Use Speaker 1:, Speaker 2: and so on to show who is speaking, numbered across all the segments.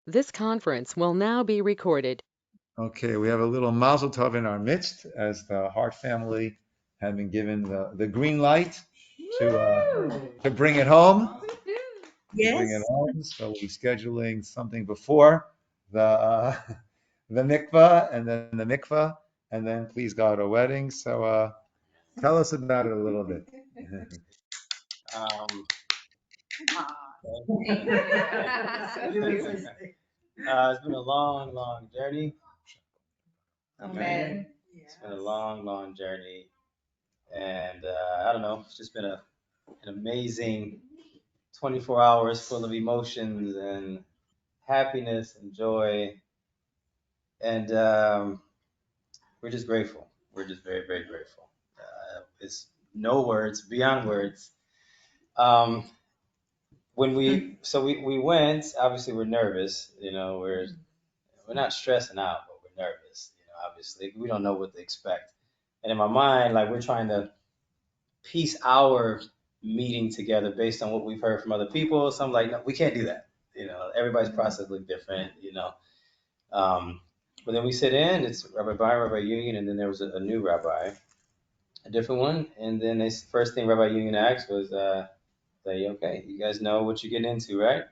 Speaker 1: This conference will now be recorded.
Speaker 2: Okay, we have a little mazel tov in our midst as the Hart family have been given the green light to bring it home.
Speaker 3: Yes.
Speaker 2: To bring it home. So we're scheduling something before the the mikvah and then the mikvah and then please God a wedding. So tell us about it a little bit.
Speaker 4: It's been a long, long journey.
Speaker 3: Amen.
Speaker 4: It's been a long, long journey, and I don't know. It's just been an amazing 24 hours full of emotions and happiness and joy, and we're just grateful. We're just very, very grateful. It's no words, beyond words. Um, when we went, obviously we're nervous. We're not stressing out, but we're nervous. Obviously we don't know what to expect. And in my mind, like we're trying to piece our meeting together based on what we've heard from other people. So I'm like, no, we can't do that. Everybody's process look different. But then we sit in. It's Rabbi Byron, Rabbi Union, and then there was a new rabbi, a different one. And then the first thing Rabbi Union asked was, say, okay, you guys know what you're getting into, right?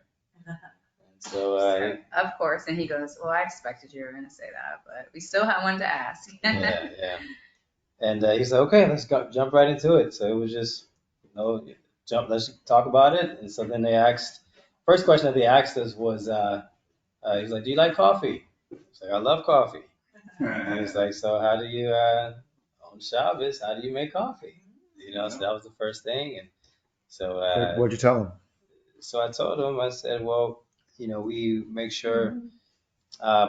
Speaker 4: So,
Speaker 3: of course, and he goes, well, I expected you were going to say that, but we still have one to ask.
Speaker 4: yeah. And he's like, okay, let's jump right into it. So it was just, let's talk about it. And so then first question that they asked us was, he's like, do you like coffee? He's like, I love coffee. And he's like, so how do you, on Shabbos, how do you make coffee? So that was the first thing. And so,
Speaker 2: What'd you tell him?
Speaker 4: So I told him, I said, well, we make sure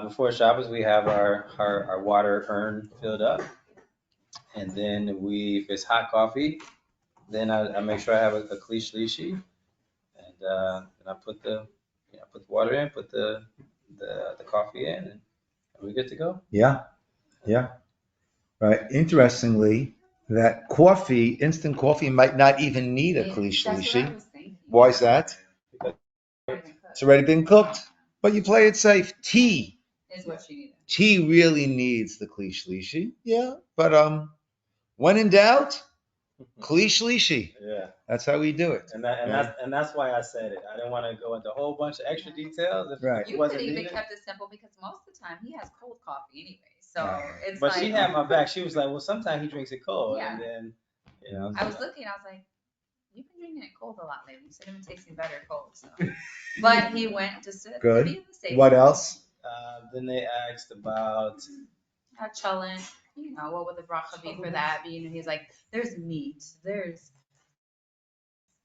Speaker 4: before Shabbos we have our water urn filled up, and then if it's hot coffee, then I make sure I have a kli shlishi, and I put the water in, put the coffee in, and we're good to go.
Speaker 2: Yeah. Right. Interestingly, that instant coffee might not even need a kli shlishi. Why is that? It's already been cooked, but you play it safe. Tea
Speaker 3: Is what she needed.
Speaker 2: Tea really needs the kli shlishi. Yeah, but when in doubt, kli shlishi.
Speaker 4: Yeah.
Speaker 2: That's how we do it.
Speaker 4: And that's why I said it. I didn't want to go into a whole bunch of extra details.
Speaker 2: Right.
Speaker 3: You could even kept it simple because most of the time he has cold coffee anyway. So it's
Speaker 4: But she had my back. She was like, well, sometimes he drinks it cold.
Speaker 3: Yeah.
Speaker 4: And then,
Speaker 3: I was looking, I was like, you've been drinking it cold a lot lately. You said it tastes better cold. So. But he went to sit.
Speaker 2: Good. What else?
Speaker 4: Then they asked about
Speaker 3: cholent. What would the bracha be for that? But, he's like, there's meat. There's,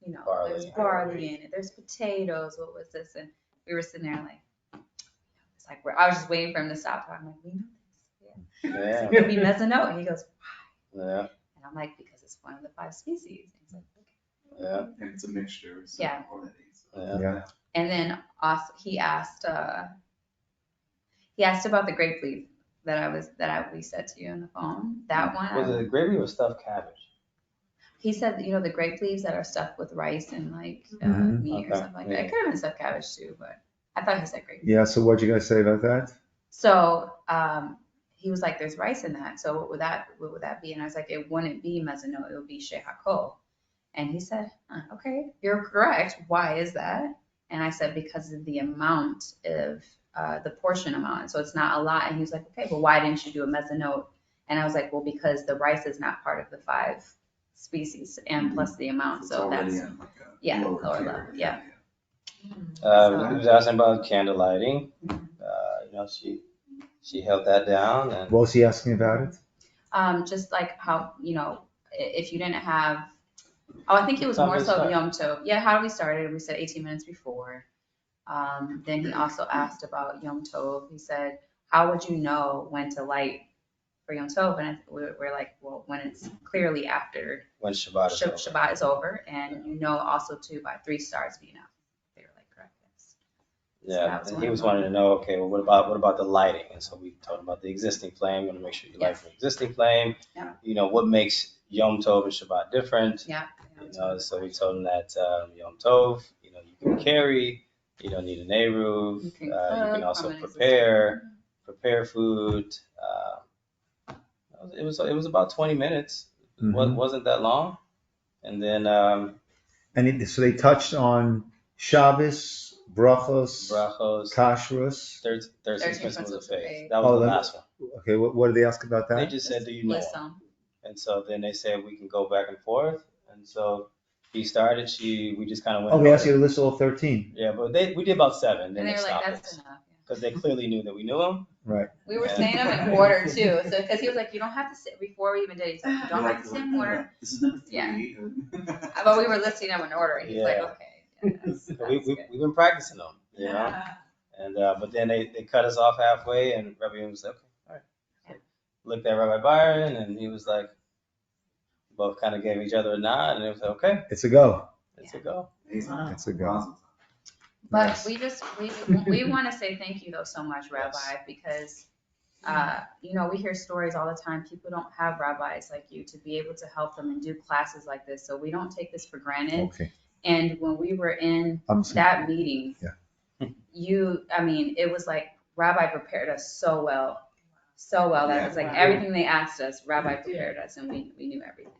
Speaker 3: there's barley in it. There's potatoes. What was this? And we were sitting there like, it's like, I was just waiting for him to stop talking. I'm like, we know this. Yeah. So it could be mezzanote. And he goes, why?
Speaker 4: Yeah.
Speaker 3: And I'm like, because it's one of the 5 species. And he's like, okay.
Speaker 4: Yeah.
Speaker 5: And it's a mixture. So
Speaker 3: yeah.
Speaker 4: Yeah.
Speaker 3: And then also he asked about the grape leaf that we said to you on the phone. That one.
Speaker 4: Was it the grape leaf or stuffed cabbage?
Speaker 3: He said, the grape leaves that are stuffed with rice and like meat or something like that. It could have been stuffed cabbage too, but I thought he said grape leaf.
Speaker 2: Yeah. So what'd you guys say about that?
Speaker 3: So he was like, "There's rice in that. So what would that be?" And I was like, "It wouldn't be mezzanote. It would be shehakol." And he said, "Okay, you're correct. Why is that?" And I said, "Because of the amount of the portion amount. So it's not a lot." And he was like, "Okay, well, why didn't you do a mezzanote?" And I was like, "Well, because the rice is not part of the 5 species, and plus the amount. So that's lower level. Yeah."
Speaker 4: He was asking about candle lighting. She held that down. And
Speaker 2: what was he asking about it?
Speaker 3: Just like how if you didn't have. Oh, I think it was more so Yom Tov. Yeah, how we started. We said 18 minutes before. Then he also asked about Yom Tov. He said, how would you know when to light for Yom Tov? And we're like, well, when it's clearly after
Speaker 4: when Shabbat
Speaker 3: is over. And also too by 3 stars being out. They were like, correct.
Speaker 4: Yeah, so and he was wanting to know, okay, well, what about the lighting? And so we told him about the existing flame. You want to make sure you light from the existing flame.
Speaker 3: Yeah.
Speaker 4: What makes Yom Tov and Shabbat different?
Speaker 3: Yeah.
Speaker 4: So we told him that Yom Tov, you can carry You don't need an eruv.
Speaker 3: You can
Speaker 4: You
Speaker 3: cook
Speaker 4: can also
Speaker 3: from an
Speaker 4: prepare food. It was about 20 minutes.
Speaker 2: Mhm.
Speaker 4: Wasn't that long. And then
Speaker 2: So they touched on Shabbos, brachos,
Speaker 4: brachos,
Speaker 2: kashrus.
Speaker 4: 13 principles of faith. That
Speaker 2: Oh,
Speaker 4: was the last one.
Speaker 2: Okay, what did they ask about
Speaker 4: They
Speaker 2: that?
Speaker 4: just said, "Do you know
Speaker 3: List
Speaker 4: him?"
Speaker 3: them.
Speaker 4: And so then they said we can go back and forth. And so he started. We just kind of went.
Speaker 2: Oh, they asked you to list all 13.
Speaker 4: Yeah, but we did about 7. Then
Speaker 3: And they
Speaker 4: they
Speaker 3: were like,
Speaker 4: stopped
Speaker 3: that's
Speaker 4: us
Speaker 3: enough.
Speaker 4: because they clearly knew that we knew him.
Speaker 2: Right.
Speaker 3: We were
Speaker 4: And-
Speaker 3: saying them in order too. So, because he was like, you don't have to sit before we even did it. He's like, you don't have to sit in order.
Speaker 5: This is number 3.
Speaker 3: Yeah. But we were listing them in order. And he's like,
Speaker 4: Yeah.
Speaker 3: okay. Yes,
Speaker 4: We've been practicing them, you know. And but then they cut us off halfway, and Rabbi was like, okay, all right. So looked at Rabbi Byron, and he was like, both kind of gave each other a nod, and it was like, okay,
Speaker 2: It's a go.
Speaker 4: it's a go.
Speaker 2: It's a go.
Speaker 3: But
Speaker 2: Yes.
Speaker 3: we want to say thank you though so much, Rabbi, because we hear stories all the time. People don't have rabbis like you to be able to help them and do classes like this. So we don't take this for granted.
Speaker 2: Okay.
Speaker 3: And when we were in that meeting, it was like Rabbi prepared us so well that it's like everything they asked us, Rabbi prepared us, and we knew everything.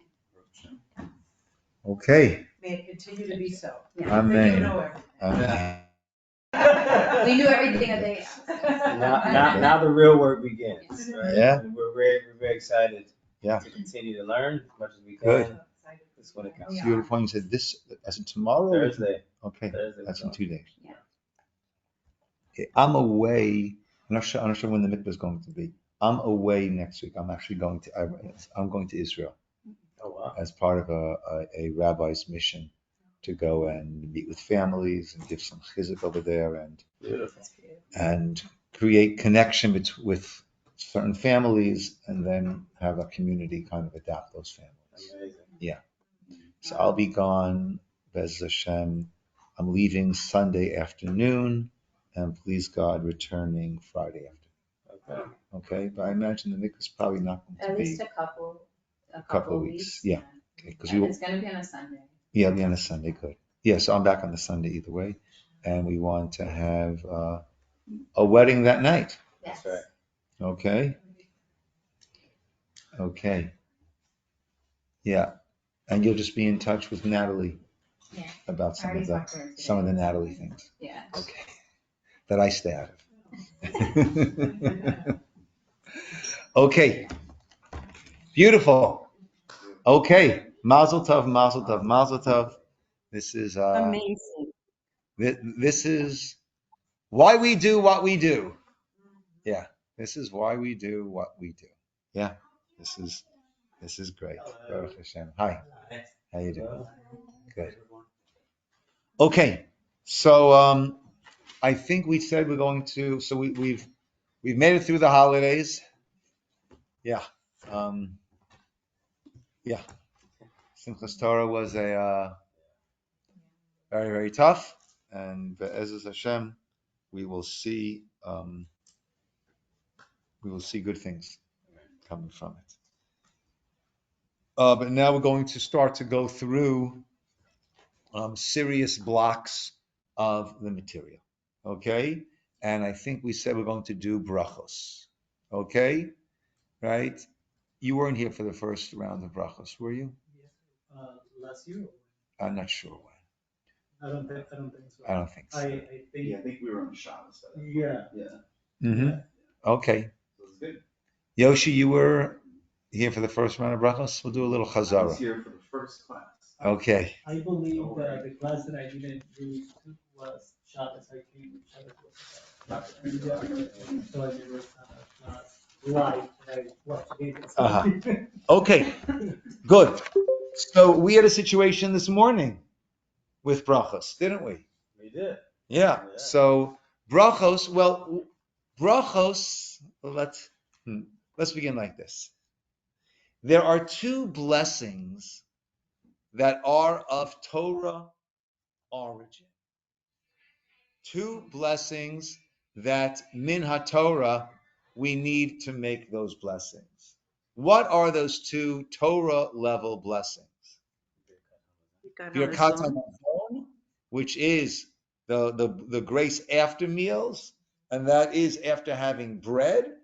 Speaker 2: Okay.
Speaker 6: May it continue to be so.
Speaker 2: Amen.
Speaker 6: You know everything.
Speaker 2: Amen.
Speaker 3: We knew everything that they asked.
Speaker 4: Now the real work begins. Right?
Speaker 2: Yeah.
Speaker 4: And we're very excited.
Speaker 2: Yeah.
Speaker 4: To continue to learn as much as we can.
Speaker 2: Good.
Speaker 4: That's when it counts.
Speaker 2: So you were the point you said this as in tomorrow?
Speaker 4: Thursday.
Speaker 2: Okay.
Speaker 4: Thursday.
Speaker 2: That's in 2 days.
Speaker 3: Yeah.
Speaker 2: Okay, I'm away. I'm not sure when the mikvah is going to be. I'm away next week. I'm actually going to Israel.
Speaker 4: Oh wow.
Speaker 2: As part of a rabbi's mission to go and meet with families and give some chizuk over there and create connection with certain families and then have a community kind of adapt those families.
Speaker 4: Amazing.
Speaker 2: Yeah. So I'll be gone, Bez Hashem. I'm leaving Sunday afternoon and please God returning Friday afternoon. Okay, but I imagine the mikvah is probably not going to
Speaker 3: At
Speaker 2: be
Speaker 3: least a couple
Speaker 2: of weeks. Yeah. Okay, because
Speaker 3: it's going to be on a Sunday.
Speaker 2: Yeah, it'll be on a Sunday. Good. Yeah, so I'm back on the Sunday either way, and we want to have a wedding that night.
Speaker 3: Yes.
Speaker 4: That's right.
Speaker 2: Okay. Okay. Yeah, and you'll just be in touch with Natalie.
Speaker 3: Yeah.
Speaker 2: About some of the Natalie things.
Speaker 3: Yeah.
Speaker 2: Okay. That I stay out of. Okay. Beautiful. Okay. Mazel tov, mazel tov, mazel tov. This is
Speaker 6: Amazing.
Speaker 2: This is why we do what we do. Yeah, this is why we do what we do. Yeah, this is great. Baruch Hashem. Hi, how you doing? Good. Okay, so I think we said we're going to. So we've made it through the holidays. Yeah, yeah. Simchas Torah was a very tough, and Be'ezus Hashem, we will see good things coming from it. But now we're going to start to go through serious blocks of the material. Okay? And I think we said we're going to do brachos. Okay? Right? You weren't here for the first round of brachos, were you?
Speaker 7: Last year?
Speaker 2: I'm not sure when.
Speaker 7: I don't think so.
Speaker 2: I don't think so.
Speaker 7: I think
Speaker 5: we were on Shabbos.
Speaker 7: Yeah.
Speaker 2: Mm-hmm. Okay.
Speaker 5: So it's good.
Speaker 2: Yoshi, you were here for the first round of brachos? We'll do a little
Speaker 5: I was
Speaker 2: chazara.
Speaker 5: here for the first class.
Speaker 2: Okay.
Speaker 7: I believe that the class that I didn't really took was Shabbos. I came Shabbos. So I did was class live. I watched it.
Speaker 2: Uh-huh. Okay. Good. So we had a situation this morning with brachos, didn't we?
Speaker 4: We did.
Speaker 2: Yeah. So brachos, let's begin like this. There are two blessings that are of Torah origin. Two blessings that min haTorah we need to make those blessings. What are those two Torah level blessings? Birkat Hamazon, which is the grace after meals, and that is after having bread.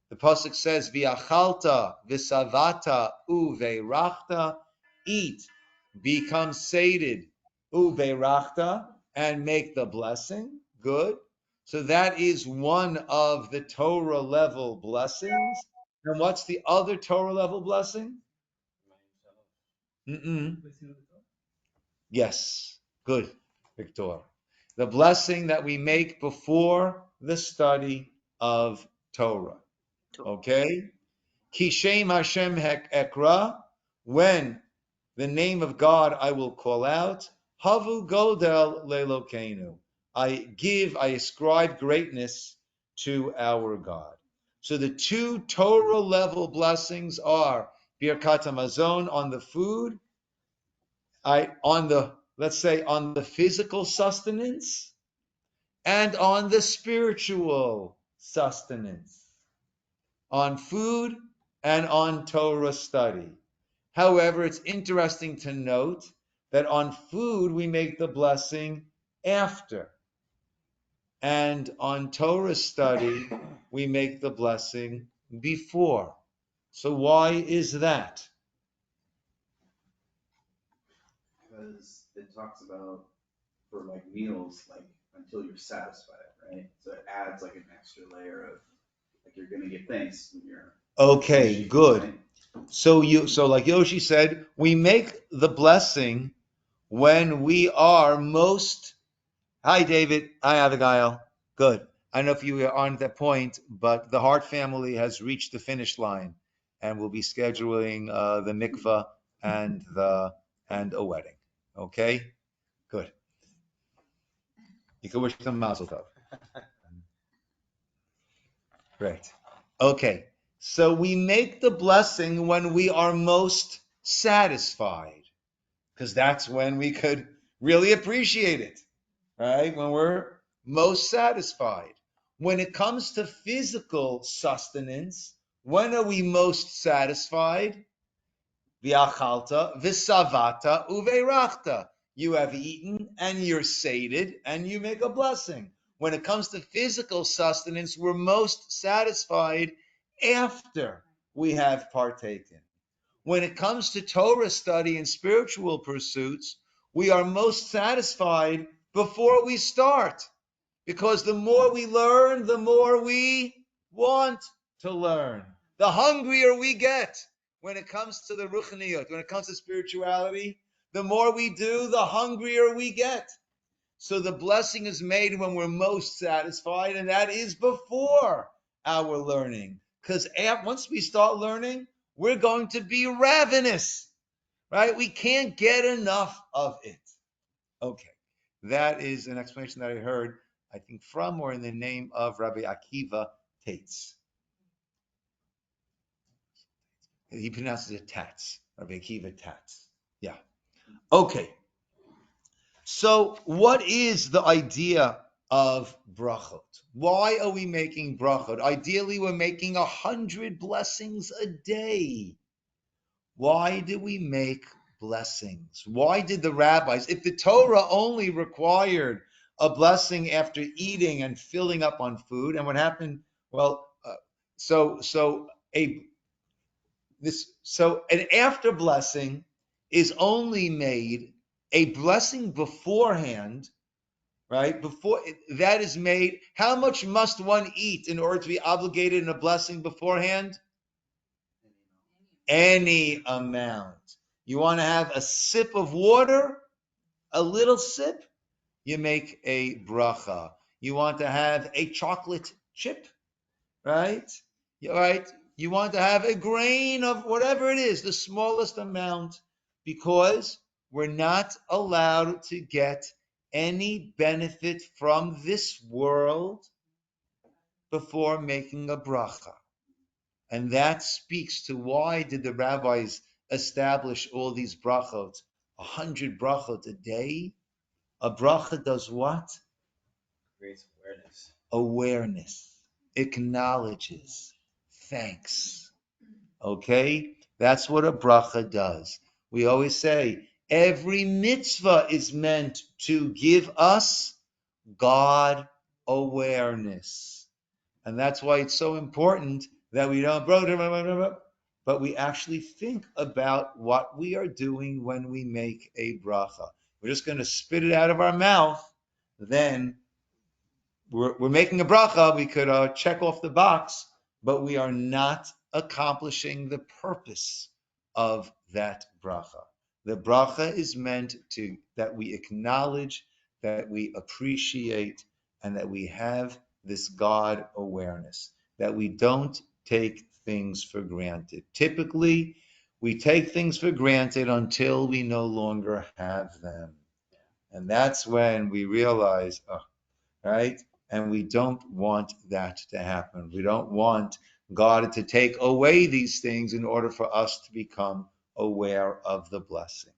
Speaker 2: The pasuk says, "V'achalta v'savata uveirachta," eat, become sated, uveirachta, and make the blessing. Good. So that is one of the Torah level blessings. And what's the other Torah level blessing? Yes. Good, Victor. The blessing that we make before the study of Torah. Okay? Kishem Hashem Ekra, when the name of God I will call out. Havu Godel Lelokenu. I ascribe greatness to our God. So the two Torah level blessings are Birkat Hamazon on the food, on the physical sustenance, and on the spiritual sustenance, on food and on Torah study. However, it's interesting to note that on food we make the blessing after, and on Torah study we make the blessing before. So why is that?
Speaker 5: Because it talks about for like meals, like until you're satisfied, right? So it adds like an extra layer of like you're gonna give thanks when you're
Speaker 2: Okay, good.
Speaker 5: Right?
Speaker 2: So like Yoshi said, we make the blessing when we are most. Hi, David. Hi, Abigail. Good. I don't know if you are on that point, but the Hart family has reached the finish line, and we'll be scheduling the mikvah and a wedding. Okay. Good. You can wish them mazel tov. Great. Okay. So we make the blessing when we are most satisfied, because that's when we could really appreciate it, right? When we're most satisfied. When it comes to physical sustenance, when are we most satisfied? V'achalta, v'savata, uveirachta. You have eaten and you're sated and you make a blessing. When it comes to physical sustenance, we're most satisfied after we have partaken. When it comes to Torah study and spiritual pursuits, we are most satisfied before we start. Because the more we learn, the more we want to learn. The hungrier we get when it comes to the ruchaniyot, when it comes to spirituality, the more we do, the hungrier we get. So the blessing is made when we're most satisfied, and that is before our learning. Because once we start learning, we're going to be ravenous, right? We can't get enough of it. Okay, that is an explanation that I heard, I think, from or in the name of Rabbi Akiva Tates. He pronounces it Tats, Rabbi Akiva Tats. Yeah. Okay. So what is the idea of brachot? Why are we making brachot? Ideally, we're making 100 blessings a day. Why do we make blessings? Why did the rabbis, if the Torah only required a blessing after eating and filling up on food, and what happened? Well, an after blessing is only made, a blessing beforehand, right? Before that is made, how much must one eat in order to be obligated in a blessing beforehand? Any amount. You want to have a sip of water, a little sip, you make a bracha. You want to have a chocolate chip, right? Right? You want to have a grain of whatever it is, the smallest amount, because we're not allowed to get any benefit from this world before making a bracha. And that speaks to why did the rabbis establish all these brachot, 100 brachot a day? A bracha does what?
Speaker 4: Creates awareness.
Speaker 2: Awareness. Acknowledges. Thanks. Okay? That's what a bracha does. We always say, every mitzvah is meant to give us God awareness. And that's why it's so important that we don't, but we actually think about what we are doing when we make a bracha. We're just going to spit it out of our mouth, then we're making a bracha. We could check off the box, but we are not accomplishing the purpose of that bracha. The bracha is meant to that we acknowledge, that we appreciate, and that we have this God awareness, that we don't take things for granted. Typically, we take things for granted until we no longer have them. And that's when we realize, oh, right? And we don't want that to happen. We don't want God to take away these things in order for us to become aware of the blessings.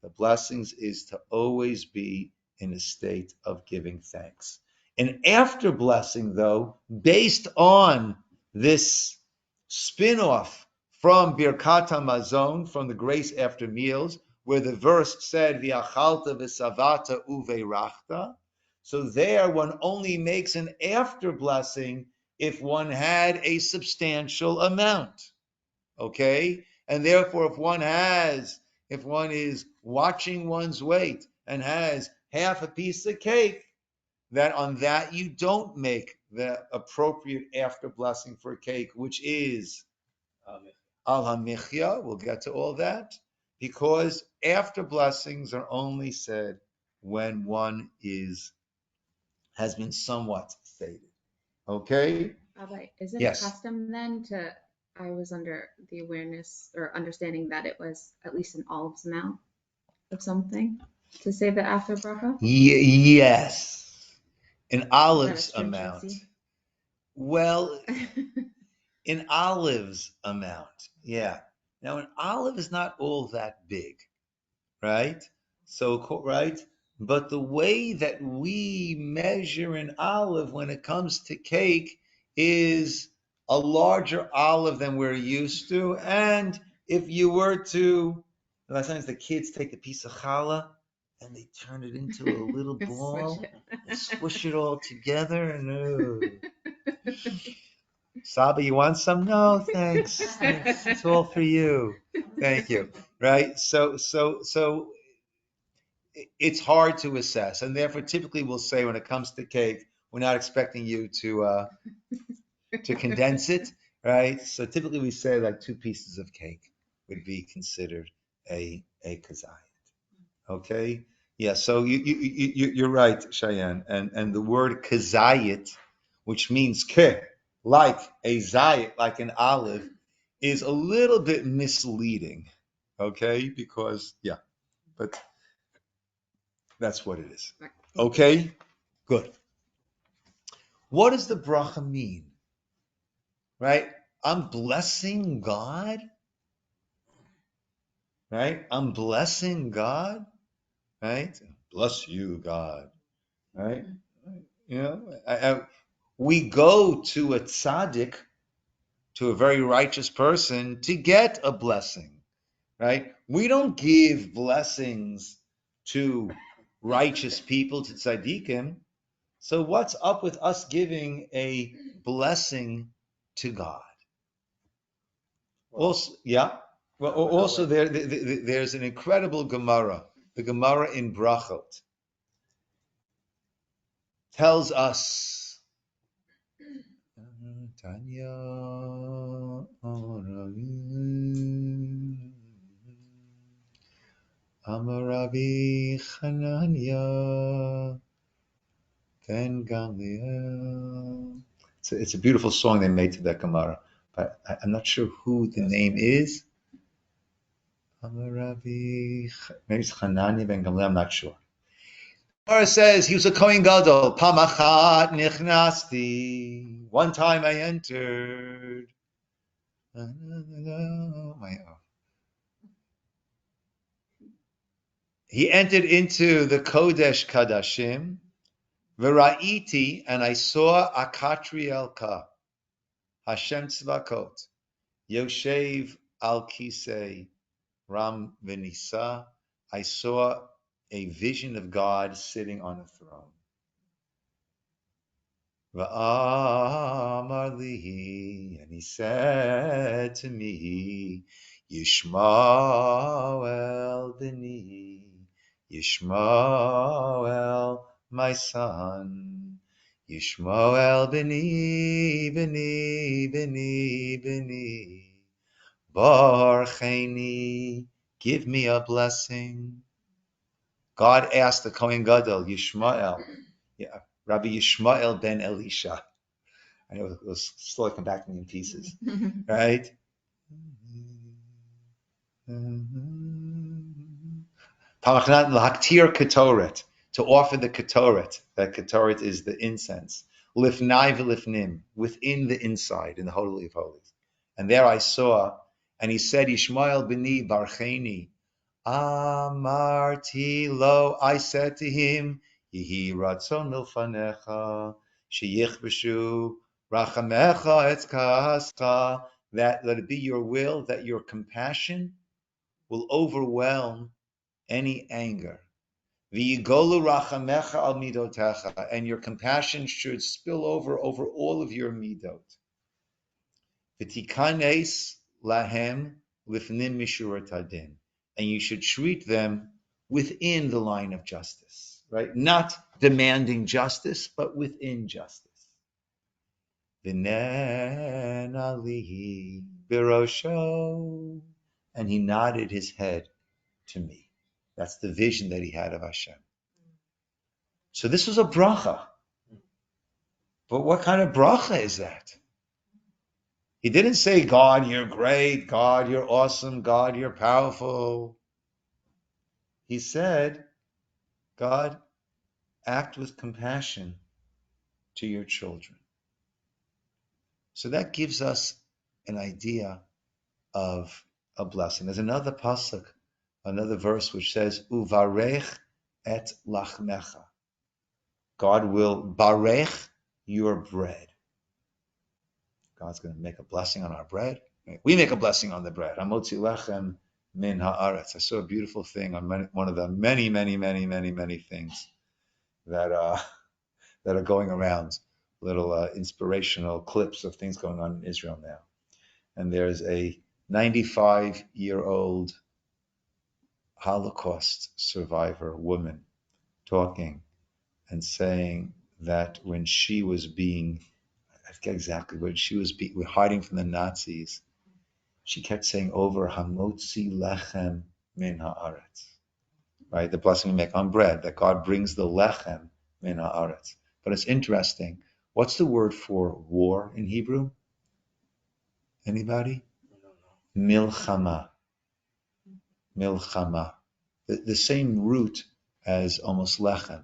Speaker 2: The blessings is to always be in a state of giving thanks. And after blessing, though, based on this spin-off from Birkat HaMazon, from the grace after meals, where the verse said, V'achalta v'savata uveirachta. So there one only makes an after blessing if one had a substantial amount. Okay? And therefore, if one is watching one's weight and has half a piece of cake, that on that you don't make the appropriate after blessing for cake, which is al hamichya. We'll get to all that, because after blessings are only said when one has been somewhat sated. Okay?
Speaker 3: Rabbi, is it
Speaker 2: Yes.
Speaker 3: a custom then I was under the awareness or understanding that it was at least an olive's amount of something to say the after bracha?
Speaker 2: Yes. An
Speaker 3: Is that a
Speaker 2: olive's amount.
Speaker 3: stringency?
Speaker 2: Well, an olive's amount. Yeah. Now, an olive is not all that big, right? So, right? But the way that we measure an olive when it comes to cake is a larger olive than we're used to. And if you were to, a lot of times the kids take a piece of challah and they turn it into a little ball, they squish it all together, and Saba, you want some? No, thanks. Thanks. It's all for you. Thank you. Right? So it's hard to assess, and therefore typically we'll say when it comes to cake, we're not expecting you to condense it, right? So typically we say like 2 pieces of cake would be considered a kazayit. Okay? Yeah, so you're right, Cheyenne. And the word kazayit, which means ke, like a zayit, like an olive, is a little bit misleading. Okay? Because, yeah, but that's what it is. Okay? Good. What does the bracha mean? Right? I'm blessing God. Right? I'm blessing God. Right? Bless you, God. Right? You know, we go to a tzaddik, to a very righteous person, to get a blessing, right? We don't give blessings to righteous people, to tzaddikim. So what's up with us giving a blessing to God? Also, yeah. Well, also there's an incredible Gemara. The Gemara in Brachot tells us, Tanya Amaravi Chananya Ben Gamliel. It's a beautiful song they made to that Gemara, but I'm not sure who the name is. Amaravi, maybe it's Chananya Ben Gamliel. I'm not sure. Gemara says he was a Kohen Gadol. Pamachat nichnasti. One time I entered. He entered into the Kodesh Kadashim, V'ra'iti, and I saw Akatrielka, Hashem Tzvakot, Yoshev al Kisei, Ram Venisa. I saw a vision of God sitting on a throne. Va'amar li, and he said to me, Yishmael b'ni, Yishmael, my son, Yishmael b'ni, b'ni, b'ni, b'ni, Barcheni, give me a blessing. God asked the Kohen Gadol, Yishmael, Rabbi Yishmael ben Elisha. I know it was slowly come back to me in pieces, right? Palachnat l'haktir ketoret, to offer the ketoret. That ketoret is the incense. Lifnai v'lifnim, within the inside, in the Holy of Holies. And there I saw, and he said, Yishmael b'ni barcheni, Amarti lo, I said to him, Yehi ratzon milfanecha, sheyichbeshu, rachamecha etz kahascha, that let it be your will, that your compassion will overwhelm any anger. V'yigolu rachamecha al midotecha, and your compassion should spill over all of your midot. V'tikanes lahem lifnim mishurat hadin, and you should treat them within the line of justice, right? Not demanding justice, but within justice. V'nen alihi birosho, and he nodded his head to me. That's the vision that he had of Hashem. So this was a bracha. But what kind of bracha is that? He didn't say, God, you're great. God, you're awesome. God, you're powerful. He said, God, act with compassion to your children. So that gives us an idea of a blessing. There's another pasuk, another verse which says, Uvarech et lachmecha. God will barech your bread. God's going to make a blessing on our bread. We make a blessing on the bread. Hamotzi lechem min haaretz. I saw a beautiful thing on one of the many things that are going around, little inspirational clips of things going on in Israel now. And there's a 95-year-old Holocaust survivor woman talking and saying that when she was being, I forget exactly what she was hiding from the Nazis, she kept saying over, Hamotzi lechem min haaretz. Right, the blessing we make on bread, that God brings the lechem min haaretz. But it's interesting. What's the word for war in Hebrew? Anybody? Milchama. Milchama. The same root as almost lechem,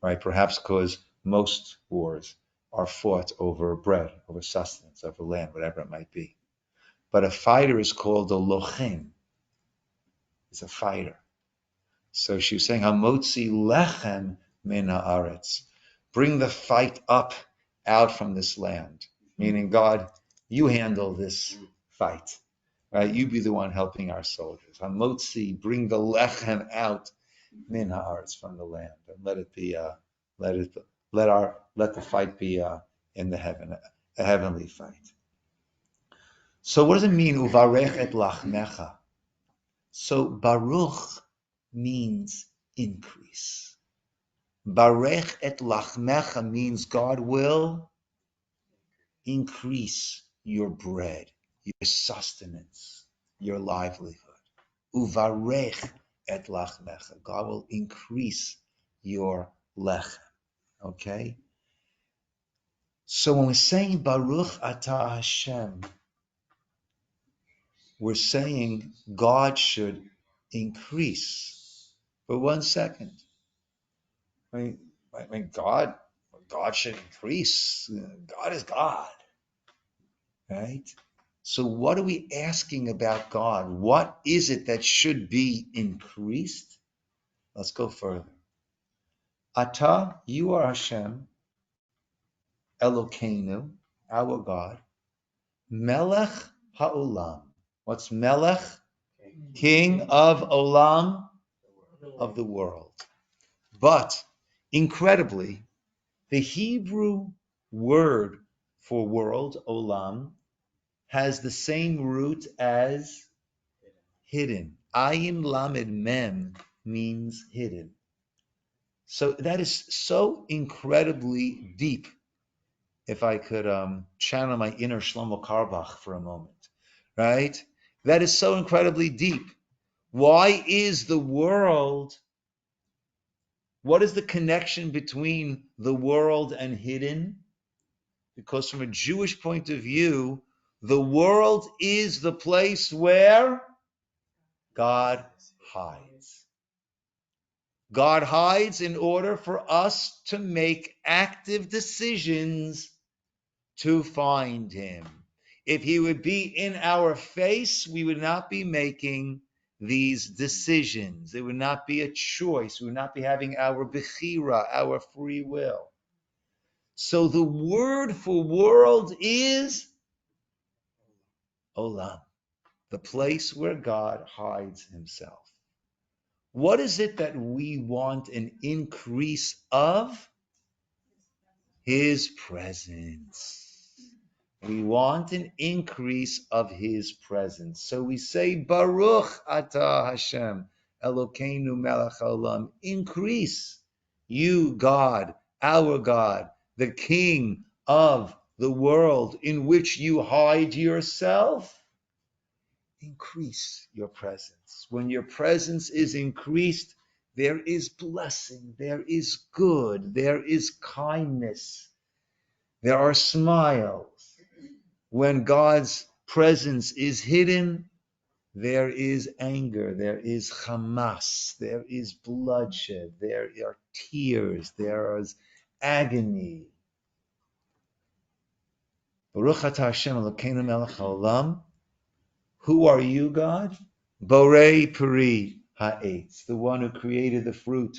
Speaker 2: right? Perhaps because most wars are fought over bread, over sustenance, over land, whatever it might be. But a fighter is called a lochem. He's a fighter. So she was saying, Hamotzi lechem min haaretz. Bring the fight up out from this land. Meaning, God, you handle this fight. Right? You be the one helping our soldiers. Hamotzi, bring the lechem out min haaretz, from the land. And let it be let the fight be in the heaven, a heavenly fight. So what does it mean, uvarech et lachmecha? So Baruch means increase. Barech et lachmecha means God will increase your bread, your sustenance, your livelihood. Uvarech et lachmecha. God will increase your lechem. Okay? So when we're saying Baruch atah Hashem, we're saying God should increase. But 1 second. I mean, God should increase. God is God, right? So what are we asking about God? What is it that should be increased? Let's go further. Ata, you are Hashem, Elokeinu, our God, Melech ha'olam. What's Melech? King of Olam, of the world. But incredibly, the Hebrew word for world, olam, has the same root as hidden. Ayin lamed mem means hidden. So that is so incredibly deep. If I could channel my inner Shlomo Karbach for a moment, right? That is so incredibly deep. Why is the world, what is the connection between the world and hidden? Because from a Jewish point of view, the world is the place where God hides. God hides in order for us to make active decisions to find him. If he would be in our face, we would not be making these decisions. It would not be a choice. We would not be having our bechira, our free will. So the word for world is olam, the place where God hides himself. What is it that we want an increase of? His presence. We want an increase of his presence. So we say, Baruch atah Hashem, Elokeinu melech haolam. Increase, you God, our God, the King of the world in which you hide yourself. Increase your presence. When your presence is increased, there is blessing, there is good, there is kindness, there are smiles. When God's presence is hidden, there is anger, there is Hamas, there is bloodshed, there are tears, there is agony. Baruch atah Hashem Elokeinu melech haolam. Who are you, God? Borei peri ha'etz, the one who created the fruit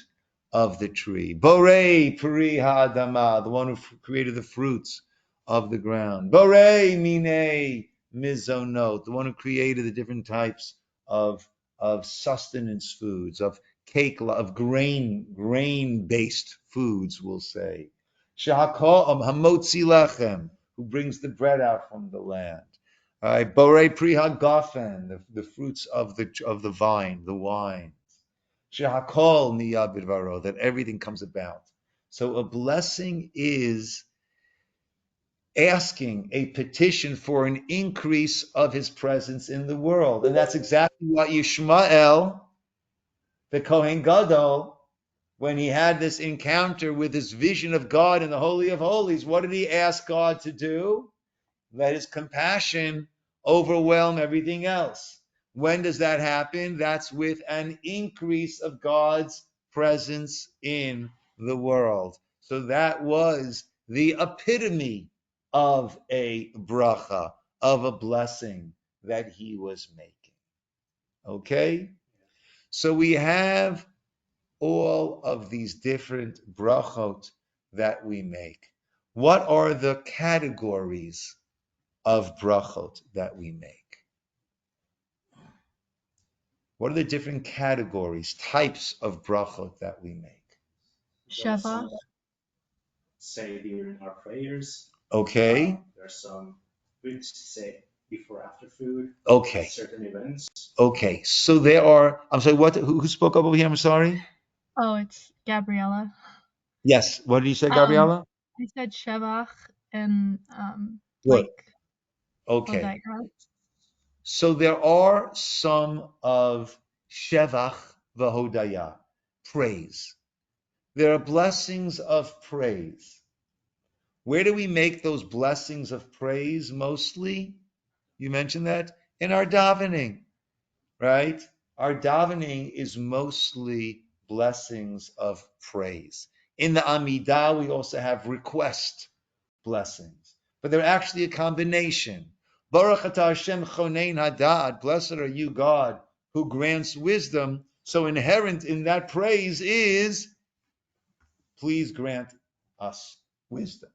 Speaker 2: of the tree. Borei peri ha'adama, the one who created the fruits of the ground. Borei minei mizonot, the one who created the different types of sustenance foods, of cake, of grain-based foods, we'll say. Shehakol hamotzi lechem, who brings the bread out from the land. Borei pri hagafen, the fruits of the vine, the wine. Shehakol niya bidvaro, that everything comes about. So a blessing is asking a petition for an increase of his presence in the world. And that's exactly what Yishmael, the Kohen Gadol, when he had this encounter with this vision of God in the Holy of Holies, what did he ask God to do? Let his compassion overwhelm everything else. When does that happen? That's with an increase of God's presence in the world. So that was the epitome of a bracha, of a blessing that he was making. Okay? So we have all of these different brachot that we make. What are the categories of brachot that we make? What are the different categories, types of brachot that we make?
Speaker 8: Sheva.
Speaker 7: Say during our prayers.
Speaker 2: Okay.
Speaker 7: There's some foods to say before after food.
Speaker 2: Okay.
Speaker 7: Certain events.
Speaker 2: Okay. So there are. I'm sorry. What? Who spoke up over here? I'm sorry.
Speaker 8: Oh, it's Gabriella.
Speaker 2: Yes. What did you say, Gabriella?
Speaker 8: I said Shevach and
Speaker 2: Good.
Speaker 8: like
Speaker 2: Okay.
Speaker 8: Hosea.
Speaker 2: So there are some of Shevach v'Hodaya, praise. There are blessings of praise. Where do we make those blessings of praise mostly? You mentioned that in our davening, right? Our davening is mostly blessings of praise. In the Amidah, we also have request blessings, but they're actually a combination. Baruch atah Hashem chonein hadad, blessed are you, God, who grants wisdom. So inherent in that praise is, please grant us wisdom.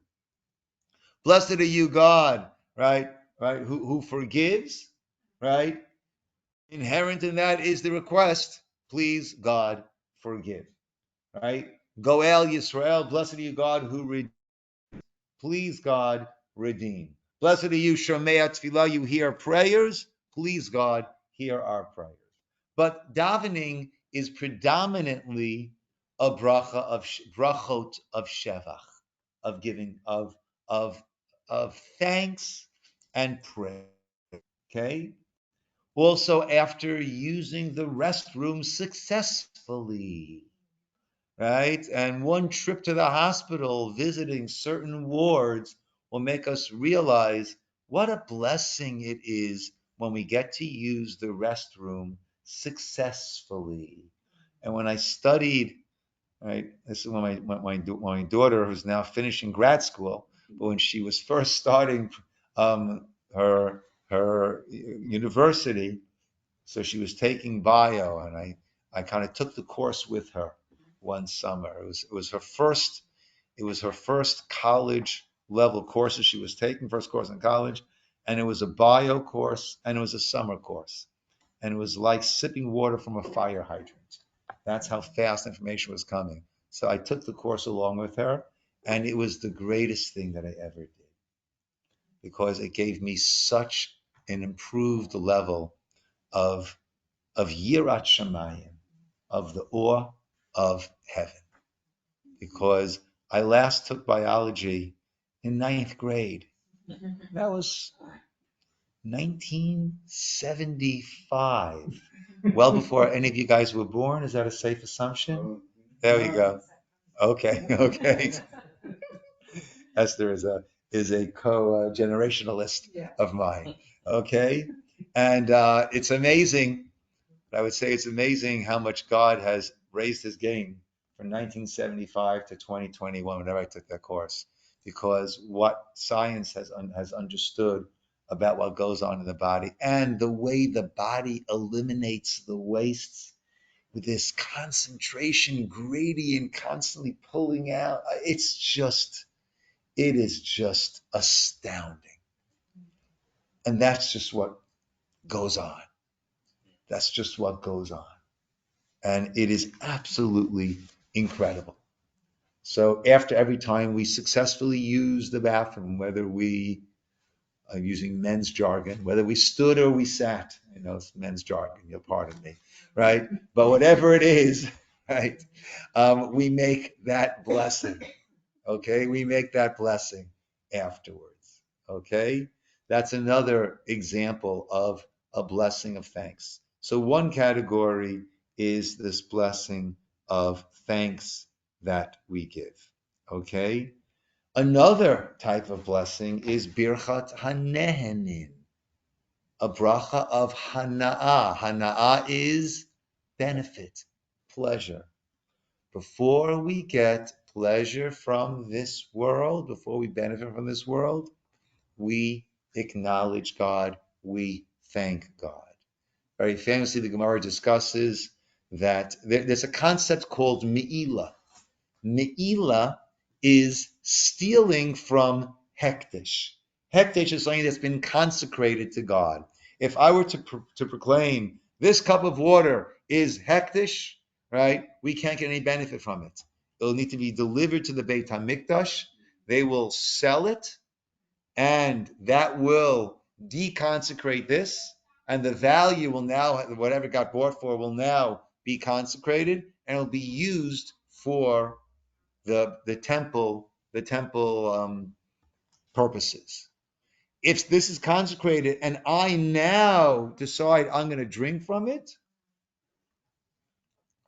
Speaker 2: Blessed are you, God, right? Who forgives, right? Inherent in that is the request, please, God, forgive, right? Goel Yisroel, blessed are you, God, who redeems. Please, God, redeem. Blessed are you, Shomei Tefillah, you hear prayers. Please, God, hear our prayers. But davening is predominantly a bracha of brachot of shevach, of giving of thanks and prayer. Okay. Also, after using the restroom successfully, right? And one trip to the hospital visiting certain wards will make us realize what a blessing it is when we get to use the restroom successfully. And when I studied, right, this is when my daughter, who's now finishing grad school, but when she was first starting her university, so she was taking bio, and I kind of took the course with her one summer. It was her first college level course that she was taking, first course in college, and it was a bio course and it was a summer course, and it was like sipping water from a fire hydrant. That's how fast information was coming. So I took the course along with her, and it was the greatest thing that I ever did because it gave me such an improved level of Yirat Shamayim, of the awe of heaven. Because I last took biology in ninth grade. That was 1975. Well before any of you guys were born. Is that a safe assumption? There we go. Okay, okay. Esther is a co-generationalist of mine. Okay, and it's amazing. I would say it's amazing how much God has raised his game from 1975 to 2021, whenever I took that course, because what science has understood about what goes on in the body and the way the body eliminates the wastes with this concentration gradient constantly pulling out. It is just astounding. And that's just what goes on. That's just what goes on. And it is absolutely incredible. So after every time we successfully use the bathroom, whether we are using men's jargon, whether we stood or we sat, I know it's men's jargon, you'll pardon me, right? But whatever it is, right, we make that blessing, okay? We make that blessing afterwards, okay? That's another example of a blessing of thanks. So one category is this blessing of thanks that we give, okay? Another type of blessing is birchat hanehenin, a bracha of hana'ah. Hana'ah is benefit, pleasure. Before we get pleasure from this world, before we benefit from this world, we acknowledge God, we thank God. Very famously, the Gemara discusses that there's a concept called me'ilah. Me'ilah is stealing from hektish. Hektish is something that's been consecrated to God. If I were to proclaim this cup of water is hektish, right, we can't get any benefit from it. It'll need to be delivered to the Beit HaMikdash. They will sell it, and that will deconsecrate this, and the value will now, whatever got bought for, will now be consecrated, and it'll be used for the temple purposes. If this is consecrated and I now decide I'm going to drink from it,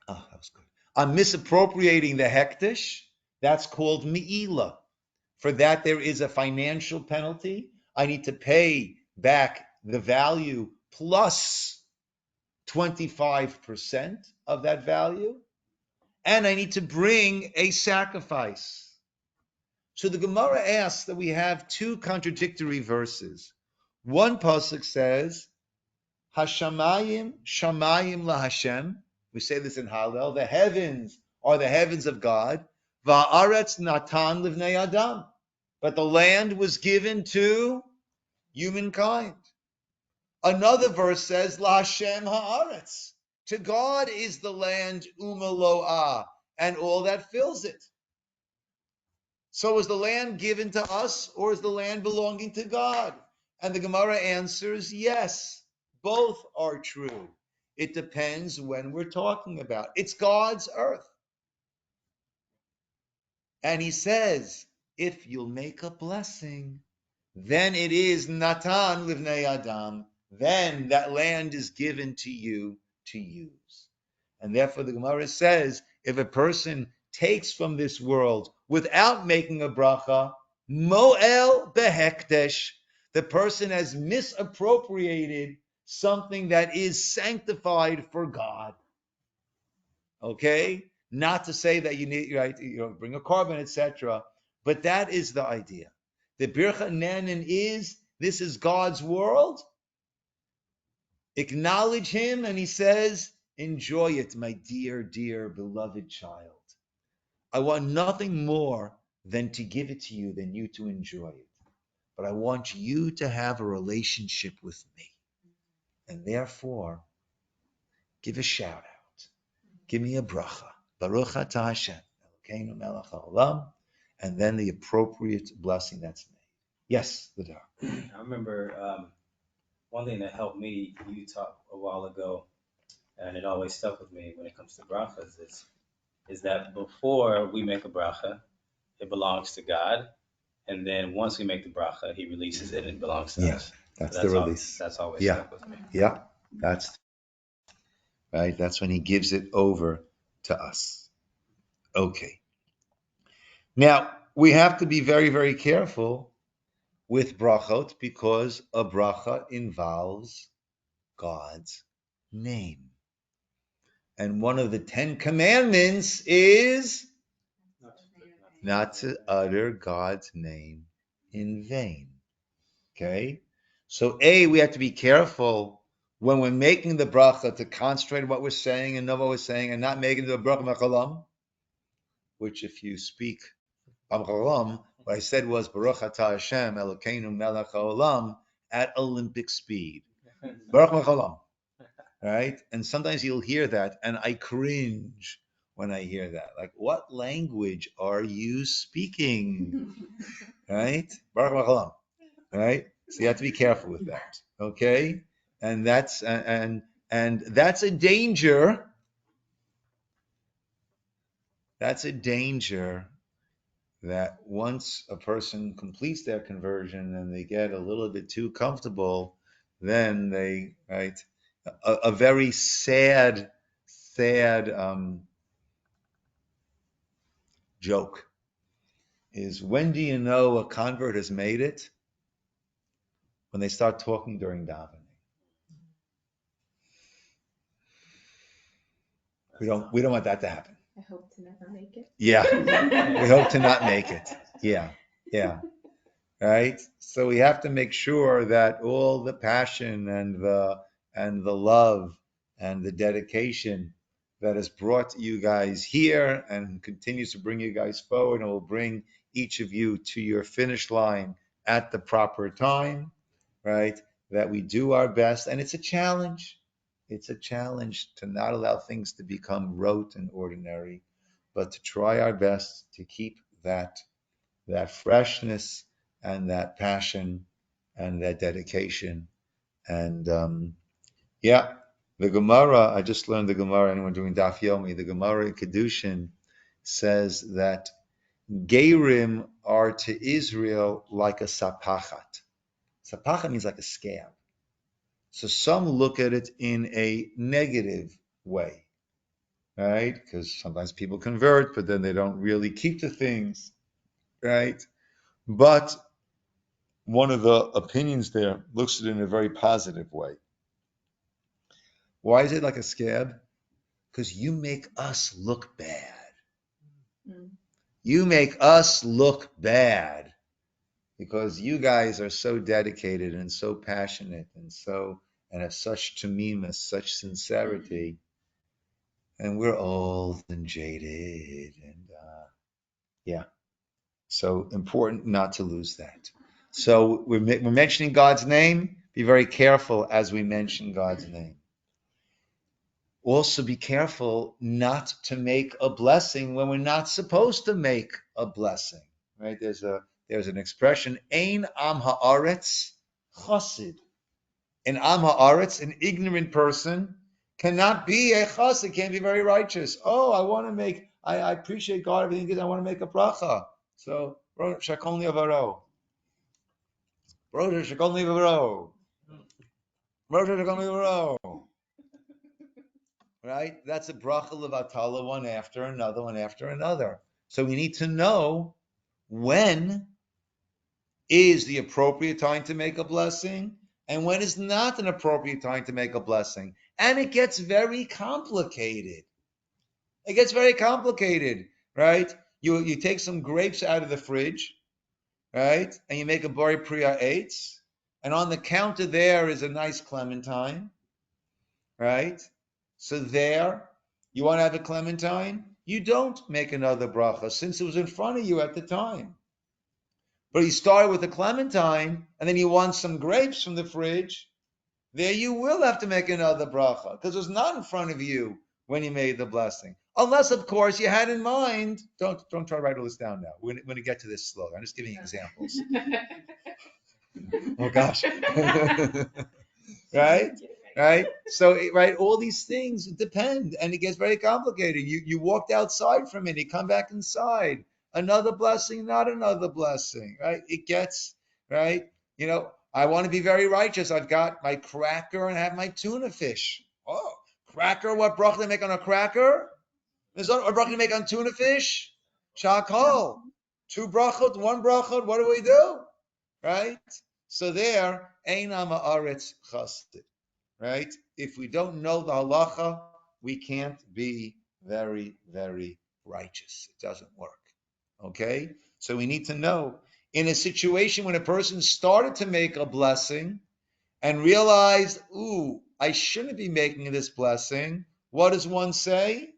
Speaker 2: oh, that was good. I'm misappropriating the hektish. That's called me'ilah. For that, there is a financial penalty. I need to pay back the value plus 25% of that value. And I need to bring a sacrifice. So the Gemara asks that we have two contradictory verses. One pasuk says, Hashamayim, Shamayim laHashem. We say this in Hallel. The heavens are the heavens of God. Va'aretz natan livnei adam. But the land was given to humankind. Another verse says, LaHashem ha'aretz. To God is the land umalo'ah, and all that fills it. So is the land given to us, or is the land belonging to God? And the Gemara answers, yes, both are true. It depends when we're talking about. It's God's earth. And he says, if you'll make a blessing, then it is Natan livnei Adam. Then that land is given to you to use. And therefore the Gemara says, if a person takes from this world without making a bracha, moel behekdesh, the person has misappropriated something that is sanctified for God. Okay? Not to say that you need, right, bring a carbon, etc. But that is the idea. The Bircha Nanan is, this is God's world. Acknowledge him, and he says, enjoy it, my dear, dear, beloved child. I want nothing more than to give it to you, than you to enjoy it. But I want you to have a relationship with me. And therefore, give a shout out. Give me a bracha. Baruch atah Hashem, Elokeinu melech haolam, and then the appropriate blessing that's made. Yes, Ladar.
Speaker 4: I remember one thing that helped me, you talked a while ago, and it always stuck with me when it comes to brachas, is that before we make a bracha, it belongs to God. And then once we make the bracha, he releases it and it belongs to us.
Speaker 2: That's the release.
Speaker 4: That's always
Speaker 2: Yeah.
Speaker 4: stuck with me.
Speaker 2: Yeah, that's right. That's when he gives it over to us. Okay. Now, we have to be very, very careful with brachot because a bracha involves God's name. And one of the 10 commandments is not to utter God's name in vain. Okay? So we have to be careful when we're making the bracha to concentrate on what we're saying and know what we're saying and not making the bracha mechalam, which if you speak mechalam, what I said was Baruch atah Hashem Elokeinu melech haolam at Olympic speed. Baruch mechalam. Right? And sometimes you'll hear that and I cringe when I hear that. Like, what language are you speaking? Right? Baruch mechalam. Right? So you have to be careful with that. Okay? And that's and that's a danger. That's a danger that once a person completes their conversion and they get a little bit too comfortable, then they, right? A very sad joke is, when do you know a convert has made it? When they start talking during davening. We don't want that to happen.
Speaker 9: I hope to never make it.
Speaker 2: Yeah, we hope to not make it. Yeah. Right. So we have to make sure that all the passion and the love and the dedication that has brought you guys here and continues to bring you guys forward and will bring each of you to your finish line at the proper time, right? That we do our best. And it's a challenge. It's a challenge to not allow things to become rote and ordinary, but to try our best to keep that freshness and that passion and that dedication. And the Gemara, I just learned the Gemara, anyone doing Daf Yomi, the Gemara in Kedushin says that Gerim are to Israel like a sapachat. Sapachat means like a scab. So some look at it in a negative way, right? Because sometimes people convert, but then they don't really keep the things, right? But one of the opinions there looks at it in a very positive way. Why is it like a scab? Because you make us look bad. You make us look bad because you guys are so dedicated and so passionate and have such tamimus, such sincerity, and we're old and jaded, and so important not to lose that. So we're mentioning God's name. Be very careful as we mention God's name. Also be careful not to make a blessing when we're not supposed to make a blessing. right? There's an expression, Ein Am Haaretz Chassid. An Am Haaretz, an ignorant person, cannot be a chassid, can't be very righteous. Oh, I appreciate God, everything good, I want to make a bracha. So, Shakon Liavaro. Shakon Liavaro. Shakon Liavaro. Right? That's a bracha levatala, one after another, one after another. So we need to know when is the appropriate time to make a blessing and when is not an appropriate time to make a blessing. And it gets very complicated. It gets very complicated, right? You take some grapes out of the fridge, right? And you make a bari priya eitz, and on the counter there is a nice clementine, right? So there, you want to have a clementine? You don't make another bracha since it was in front of you at the time. But you start with a clementine, and then you want some grapes from the fridge. There you will have to make another bracha because it was not in front of you when you made the blessing. Unless, of course, you had in mind. Don't try to write all this down now. We're going to get to this slowly. I'm just giving you examples. Oh gosh. Right? Right? So, right, all these things depend, and it gets very complicated. You walked outside for a minute, you come back inside. Another blessing, not another blessing, right? It gets, right? I want to be very righteous. I've got my cracker and I have my tuna fish. Oh, cracker, what bracha they make on a cracker? Is what bracha they make on tuna fish? Shakol. Two brachot, one brachot, what do? Right? So there, Ein Am Haaretz Chassid. Right? If we don't know the halacha, we can't be very, very righteous. It doesn't work. Okay? So we need to know. In a situation when a person started to make a blessing and realized, ooh, I shouldn't be making this blessing, what does one say?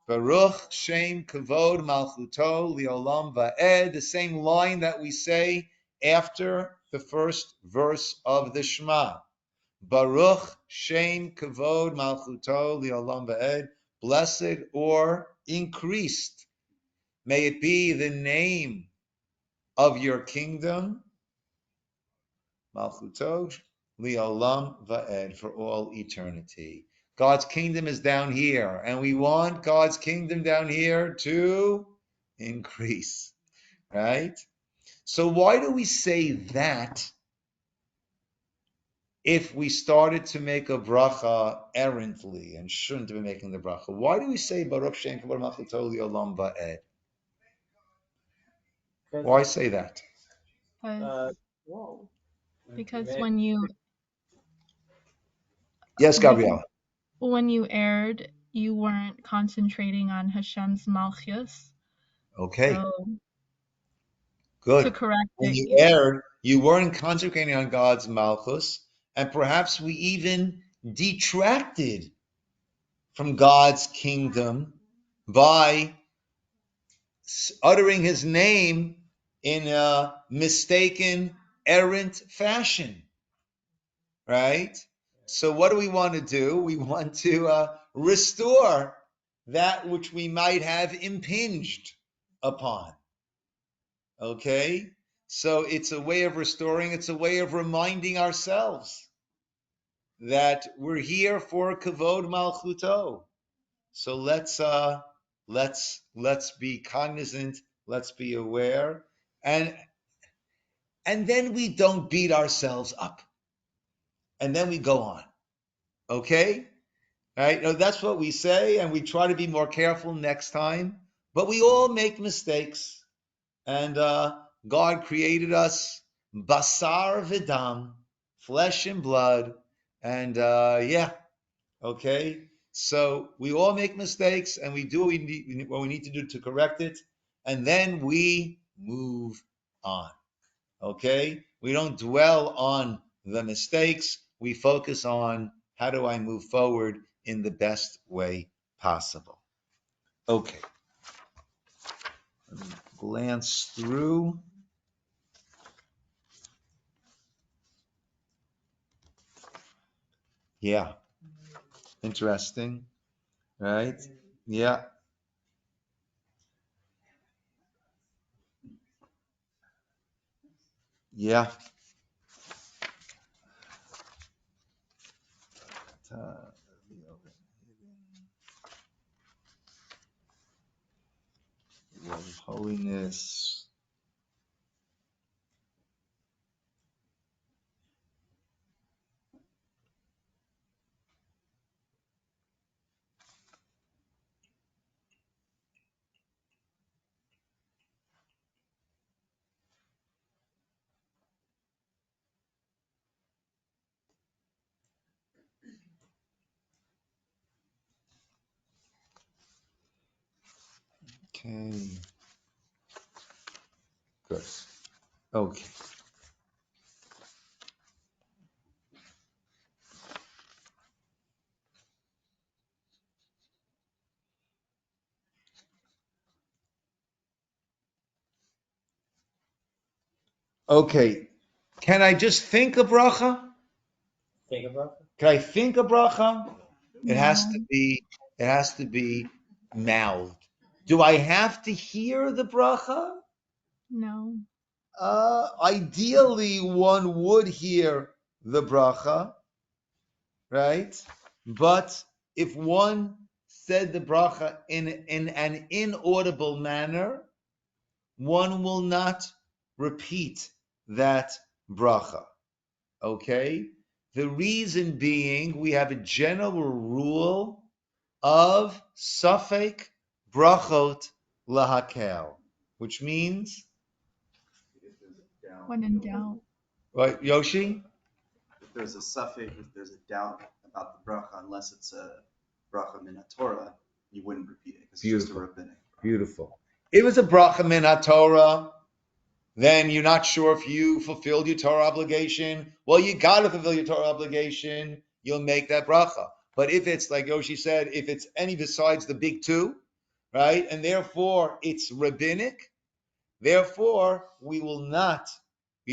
Speaker 2: Baruch Shem Kavod Malchuto Liolam Va'ed, the same line that we say after the first verse of the Shema. Baruch Shem Kavod Malchuto Liolam Va'ed, blessed or increased may it be the name of your kingdom, Malchuto Liolam Va'ed, for all eternity. God's kingdom is down here, and we want God's kingdom down here to increase, right? So why do we say that if we started to make a bracha errantly and shouldn't be making the bracha? Why do we say Baruch Shem Kavod Malchuto Liolam Va'ed? Why say that?
Speaker 8: Because when you
Speaker 2: Yes,
Speaker 8: because
Speaker 2: Gabriela.
Speaker 8: when you erred, you weren't concentrating on Hashem's malchus.
Speaker 2: Okay.
Speaker 8: So to
Speaker 2: Good.
Speaker 8: correct
Speaker 2: When
Speaker 8: it,
Speaker 2: you erred, you weren't concentrating on God's malchus, and perhaps we even detracted from God's kingdom by uttering his name in a mistaken, errant fashion, right? So what do we want to do? We want to restore that which we might have impinged upon. Okay? So it's a way of restoring, it's a way of reminding ourselves that we're here for Kavod Malchuto. So let's be cognizant, let's be aware, and then we don't beat ourselves up. And then we go on. Okay? Right? That's what we say, and we try to be more careful next time. But we all make mistakes. And God created us basar v'dam, flesh and blood. And okay. So we all make mistakes, and we do what we need to do to correct it, and then we move on. Okay? We don't dwell on the mistakes. We focus on how do I move forward in the best way possible. Okay. Let me glance through. Yeah. Interesting. Right? Yeah. Yeah. Holiness. Okay. Good. Okay. Okay. Can I just think a bracha?
Speaker 4: Think about it.
Speaker 2: Can I think a bracha? It has to
Speaker 8: No,
Speaker 2: be. It has to be mouthed. Do I have to hear the bracha?
Speaker 8: no,
Speaker 2: Ideally, one would hear the bracha, right? But if one said the bracha in an inaudible manner, one will not repeat that bracha. Okay? The reason being, we have a general rule of Safek brachot lahakel, which means,
Speaker 5: If there's a doubt,
Speaker 8: when in doubt.
Speaker 2: right, Yoshi?
Speaker 5: if there's a suffix, if there's a doubt about the bracha, unless it's a bracha min Torah, you wouldn't repeat it because it's just a
Speaker 2: Beautiful.
Speaker 5: rabbinic. bracha.
Speaker 2: Beautiful. If it was a bracha min Torah, then you're not sure if you fulfilled your Torah obligation. Well, you got to fulfill your Torah obligation. You'll make that bracha. But if it's, like Yoshi said, if it's any besides the big two, right, and therefore it's rabbinic, therefore we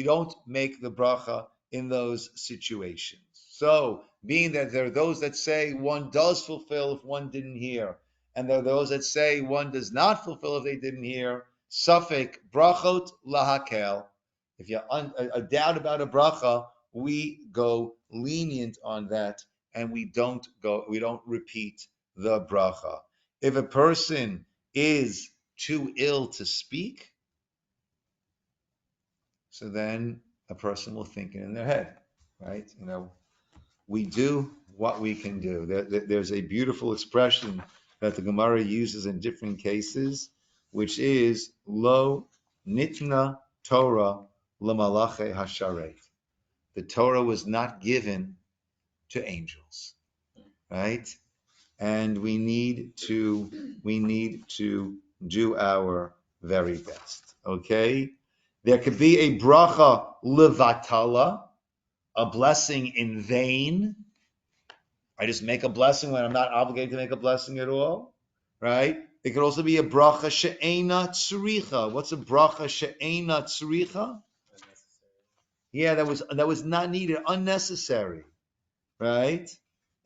Speaker 2: don't make the bracha in those situations. So, being that there are those that say one does fulfill if one didn't hear, and there are those that say one does not fulfill if they didn't hear, Safek brachot lahakel. If you have a doubt about a bracha, we go lenient on that, and we don't repeat the bracha. If a person is too ill to speak, so then a person will think it in their head, right? We do what we can do. There's a beautiful expression that the Gemara uses in different cases, which is lo nitna Torah lamalache hasharet. The Torah was not given to angels, right? And we need to do our very best. Okay? There could be a bracha levatala, a blessing in vain. I just make a blessing when I'm not obligated to make a blessing at all, right? It could also be a bracha she'ena tzricha. What's a bracha she'ena tzricha? Yeah, that was not needed, unnecessary, right?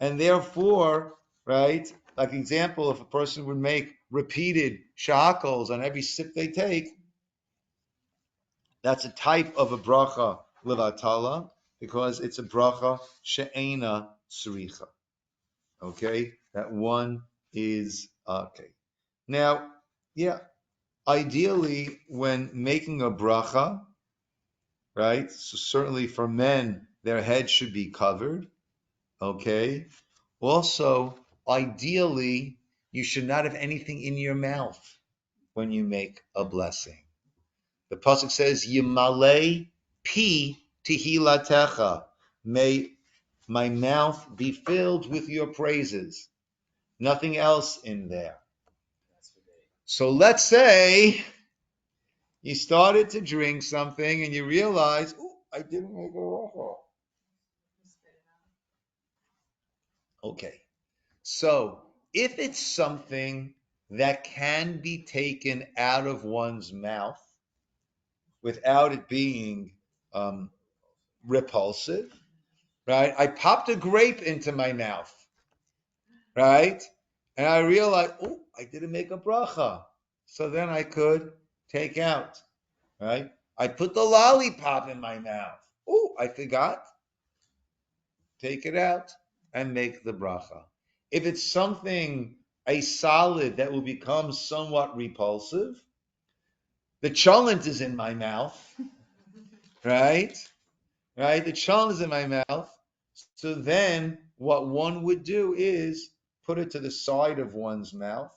Speaker 2: And therefore, right, like example, if a person would make repeated shakals on every sip they take, that's a type of a bracha levatala because it's a bracha she'ena tzricha. Okay, that one is okay. Now, yeah, ideally when making a bracha, right? So certainly for men, their head should be covered. Okay. Also, ideally, you should not have anything in your mouth when you make a blessing. The pasuk says, "Yimale pi tehilatecha." May my mouth be filled with your praises. Nothing else in there. So let's say you started to drink something and you realize, oh, I didn't make a bracha. Okay. So if it's something that can be taken out of one's mouth without it being repulsive, right? I popped a grape into my mouth, right? And I realized, I didn't make a bracha. So then I could take out, right? I put the lollipop in my mouth. Oh, I forgot. Take it out and make the bracha. If it's something, a solid that will become somewhat repulsive, the cholent is in my mouth, right? Right? The cholent is in my mouth. So then what one would do is put it to the side of one's mouth,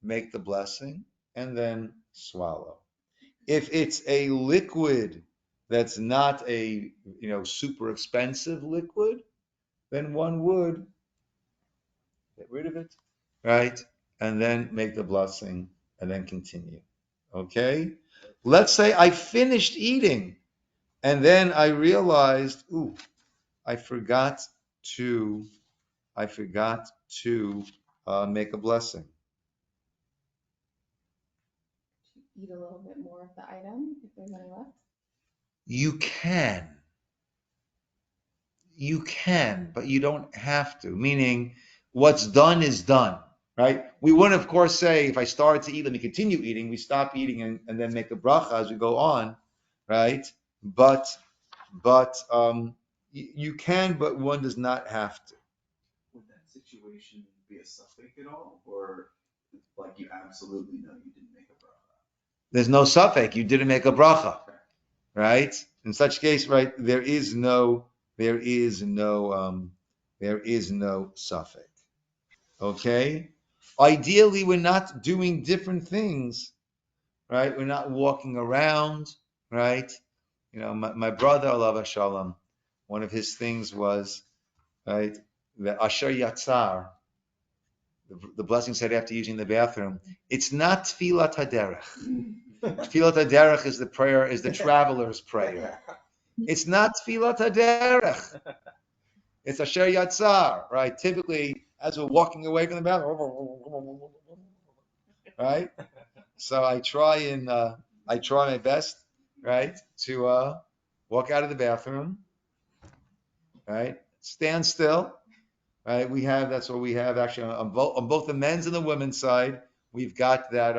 Speaker 2: make the blessing, and then swallow. If it's a liquid that's not a super expensive liquid, then one would get rid of it, right? And then make the blessing and then continue. Okay? Let's say I finished eating and then I realized, ooh, I forgot to make a blessing.
Speaker 9: Eat a little bit more of the item if there's any left?
Speaker 2: You can, but you don't have to. Meaning, what's done is done, right? We wouldn't, of course, say if I started to eat, let me continue eating. We stop eating and then make a bracha as we go on, right? But you can, but one does not have to.
Speaker 5: Would that situation be a suffix at all, or like you absolutely know you didn't make a bracha?
Speaker 2: There's no suffix. You didn't make a bracha, right? In such case, right, there is no suffix. Okay? Ideally, we're not doing different things, right? We're not walking around, right? My brother, alav shalom, one of his things was, right, the asher yatzar, the blessing said after using the bathroom, it's not tfilat haderech. Tfilat haderech is the prayer, is the traveler's prayer. It's not tfilat haderech. It's asher yatzar, right? Typically, as we're walking away from the bathroom, right? So I try my best, right, to walk out of the bathroom, right, stand still, right. That's what we have actually on both the men's and the women's side. We've got that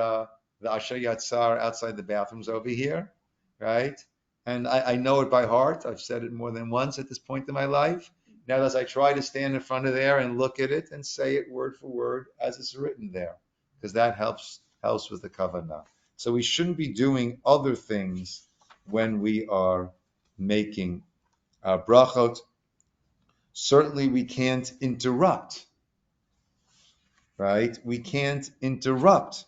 Speaker 2: the Asher Yatzar outside the bathrooms over here, right? And I know it by heart. I've said it more than once at this point in my life. Now, as I try to stand in front of there and look at it and say it word for word as it's written there, because that helps with the kavanah. So we shouldn't be doing other things when we are making our brachot. Certainly, we can't interrupt, right? We can't interrupt,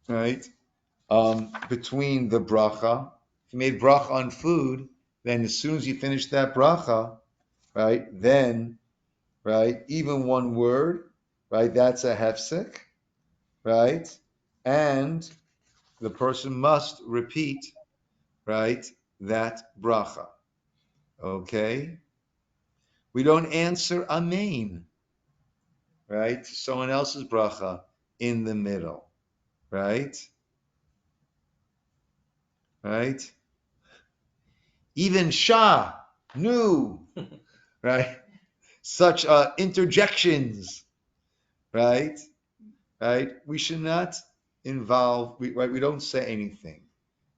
Speaker 2: right? Between the bracha. If you made bracha on food, then as soon as you finish that bracha, right, then, right, even one word, right, that's a hefsek, right? And the person must repeat, right, that bracha. Okay? We don't answer amen, right, to someone else's bracha in the middle, right? Right? Even Shah, Nu, right? Such interjections, right? Right? We should not involve, right? We don't say anything,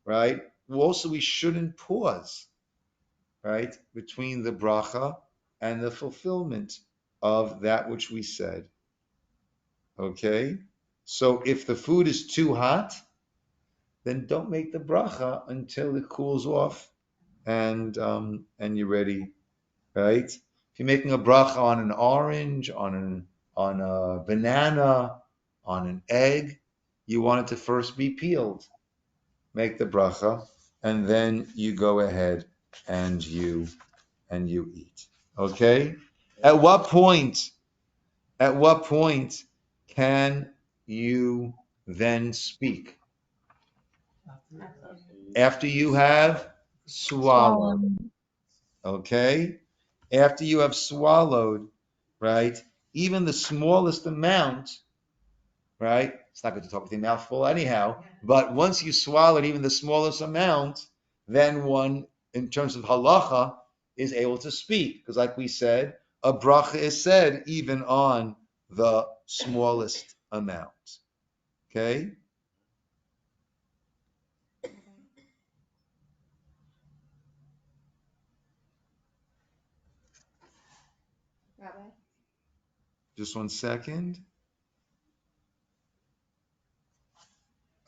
Speaker 2: right? Also, we shouldn't pause, right? Between the bracha and the fulfillment of that which we said. Okay? So if the food is too hot, then don't make the bracha until it cools off and you're ready, right? If you're making a bracha on an orange, on a banana, on an egg, you want it to first be peeled. Make the bracha, and then you go ahead and you eat. Okay? At what point can you then speak? After you have swallowed. Okay? After you have swallowed, right? Even the smallest amount, right? It's not good to talk with your mouth full anyhow, but once you swallowed even the smallest amount, then one, in terms of halacha, is able to speak. Because like we said, a bracha is said even on the smallest amount. Okay?
Speaker 9: Rabbi.
Speaker 2: Just 1 second.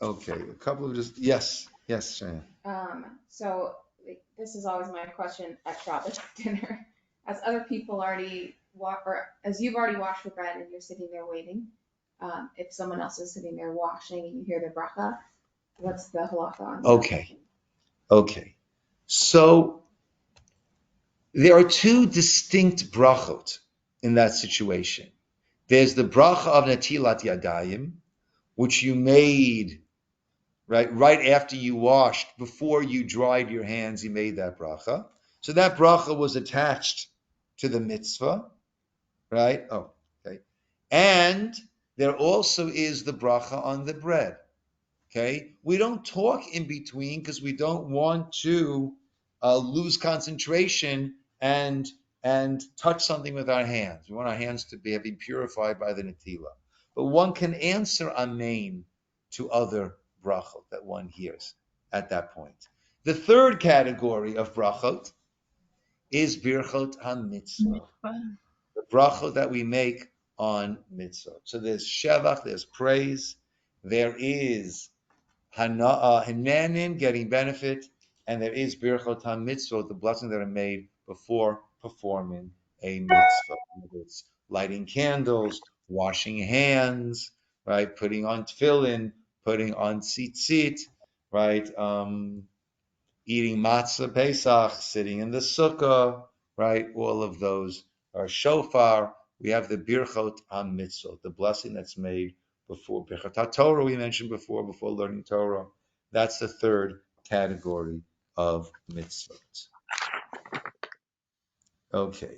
Speaker 2: Okay, a couple of yes, Cheyenne.
Speaker 9: So like, this is always my question at Shabbos dinner. As other people already or as you've already washed the bread and you're sitting there waiting, if someone else is sitting there washing and you hear the bracha, what's the halacha on that?
Speaker 2: Okay. So there are two distinct brachot in that situation. There's the bracha of Natilat Yadayim, which you made right after you washed, before you dried your hands, you made that bracha. So that bracha was attached to the mitzvah, right? Oh, okay. And there also is the bracha on the bread. Okay, we don't talk in between because we don't want to lose concentration and touch something with our hands. We want our hands to be purified by the netila. But one can answer amen to other brachot that one hears at that point. The third category of brachot is birchot ha-mitzvah, the brachot that we make on mitzvah. So there's shevach, there's praise, there is Hananim, getting benefit, and there is Birchot HaMitzvot, the blessings that are made before performing a mitzvah. It's lighting candles, washing hands, right? Putting on tefillin, putting on tzitzit, right? Eating matzah Pesach, sitting in the sukkah, right? All of those are shofar. We have the Birchot HaMitzvot, the blessing that's made before Birchot HaTorah, we mentioned before learning Torah. That's the third category of mitzvot. Okay.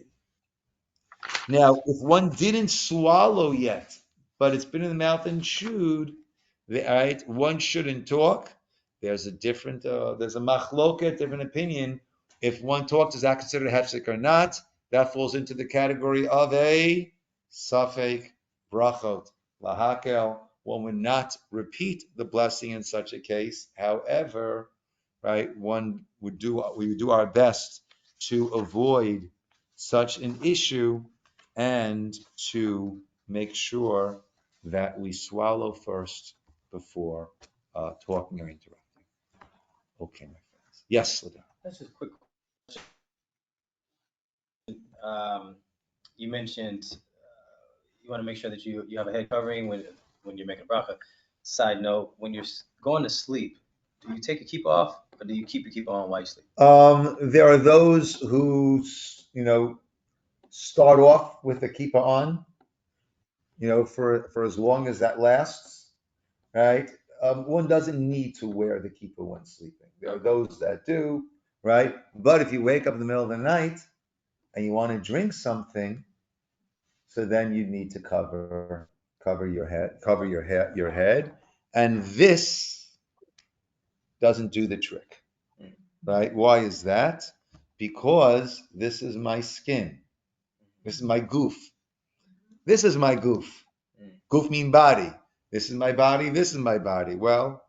Speaker 2: Now, if one didn't swallow yet, but it's been in the mouth and chewed, right, one shouldn't talk. There's a machloket, different opinion. If one talks, is that considered a hefsek or not? That falls into the category of a safek brachot lahakel. One would not repeat the blessing in such a case. However, right, we would do our best to avoid such an issue and to make sure that we swallow first before talking or interrupting. Okay, my friends. Yes, Ladar.
Speaker 4: That's just a quick question. You mentioned you want to make sure that you have a head covering when you're making a bracha. Side note: when you're going to sleep, do you take your kippah off, or do you keep your kippah on while you sleep?
Speaker 2: There are those who, start off with the kippah on, for as long as that lasts, right? One doesn't need to wear the kippah when sleeping. There are those that do, right? But if you wake up in the middle of the night and you want to drink something, so then you need to cover your head, and this doesn't do the trick, right? Why is that? Because this is my skin. This is my goof. This is my goof. Goof mean body. This is my body. This is my body. Well,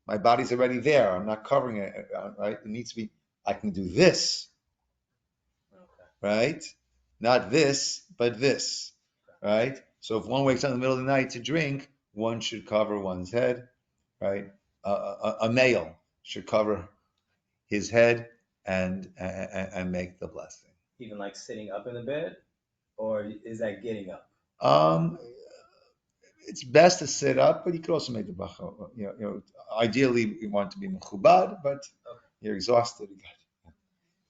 Speaker 2: my body's already there. I'm not covering it, right? It needs to be, I can do this, right? Not this, but this, right? So if one wakes up in the middle of the night to drink, one should cover one's head, right? A male should cover his head and make the blessing.
Speaker 4: Even like sitting up in the bed, or is that getting up?
Speaker 2: It's best to sit up, but you could also make the bracha. Ideally, we want to be mechubad, but you're exhausted.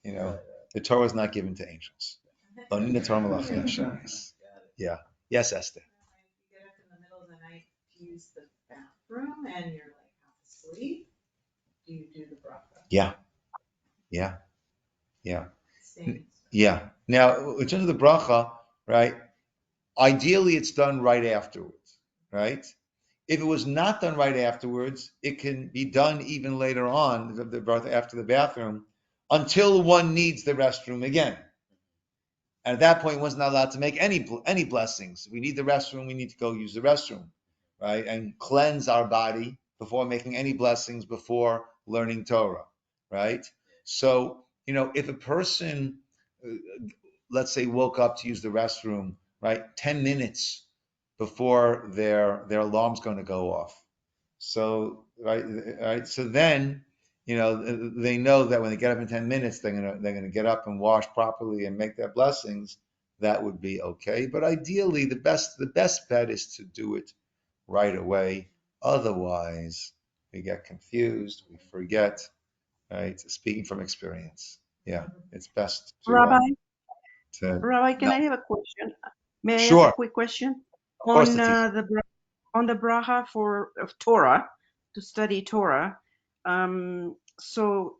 Speaker 2: The Torah is not given to angels. Only the Torah malachim Hashemis. Yeah. Yes, Esther.
Speaker 6: You get up in the middle of the night to use the bathroom and you're like half asleep. Do you do the bracha?
Speaker 2: Yeah. Yeah. Now, in terms of the bracha, right? Ideally, it's done right afterwards, right? If it was not done right afterwards, it can be done even later on, after the bathroom, until one needs the restroom again. And at that point, one's not allowed to make any blessings. We need the restroom, we need to go use the restroom, right? And cleanse our body before making any blessings, before learning Torah, right? So, if a person let's say, woke up to use the restroom, right, 10 minutes before their alarm's going to go off. So, right. So then, they know that when they get up in 10 minutes, they're gonna get up and wash properly and make their blessings. That would be okay. But ideally, the best bet is to do it right away. Otherwise, we get confused, we forget, right? Speaking from experience. Yeah, it's best
Speaker 10: Rabbi,
Speaker 2: to
Speaker 10: Rabbi, can
Speaker 2: no.
Speaker 10: I have a question? May I ask a
Speaker 2: Sure,
Speaker 10: quick question
Speaker 2: of course,
Speaker 10: on
Speaker 2: the teacher.
Speaker 10: on the bracha for of Torah to study Torah? So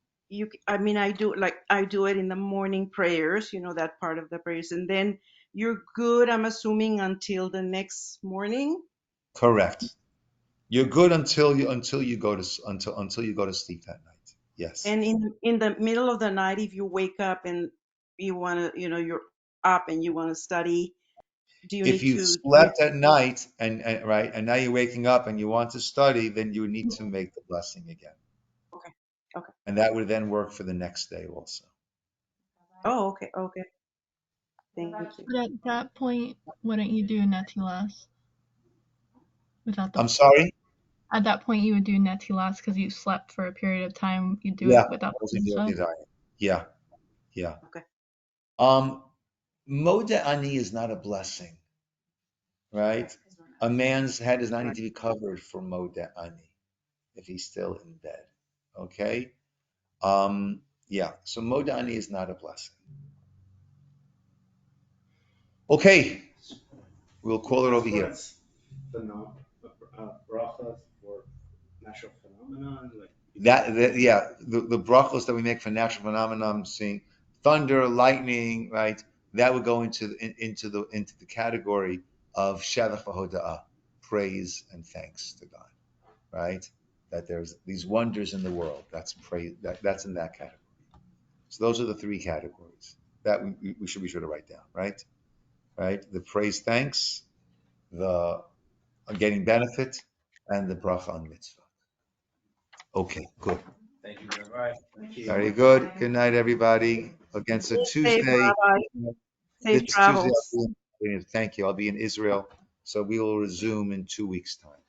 Speaker 10: I mean, I do it in the morning prayers, that part of the prayers, and then you're good. I'm assuming until the next morning.
Speaker 2: Correct. You're good until you go to sleep that night. Yes.
Speaker 10: And in the middle of the night, if you wake up and you want to, you're up and you want to study, do you
Speaker 2: If
Speaker 10: need
Speaker 2: you've
Speaker 10: to
Speaker 2: slept at night and right, and now you're waking up and you want to study, then you need to make the blessing again.
Speaker 10: Okay. Okay.
Speaker 2: And that would then work for the next day also.
Speaker 10: Oh, okay. Okay. Thank you.
Speaker 8: But at that point, wouldn't you do netilas without the?
Speaker 2: I'm sorry?
Speaker 8: At that point, you would do netilas because you slept for a period of time. You do
Speaker 2: Yeah.
Speaker 8: it without
Speaker 2: Those
Speaker 8: the
Speaker 2: are
Speaker 8: stuff.
Speaker 2: Yeah. Yeah.
Speaker 10: Okay.
Speaker 2: Moda ani is not a blessing, right? A man's head does not need to be covered for moda ani if he's still in bed. Okay? Yeah. So moda ani is not a blessing. Okay. We'll call it over here.
Speaker 5: Brachas for natural phenomenon, like
Speaker 2: The brachos that we make for natural phenomenon, seeing thunder, lightning, right? That would go into the category of shevach v'hoda'ah, praise and thanks to God, right? That there's these wonders in the world. That's praise. That's in that category. So those are the three categories that we should be sure to write down, right? Right? The praise, thanks, the getting benefit, and the bracha on mitzvah. Okay, good.
Speaker 4: Thank you, Rabbi. Thank you.
Speaker 2: Very good. Good night, everybody. Again, so
Speaker 10: Safe,
Speaker 2: Tuesday,
Speaker 10: Rabbi. Safe
Speaker 2: this Tuesday,
Speaker 10: travels.
Speaker 2: thank you. I'll be in Israel. So we will resume in 2 weeks' time.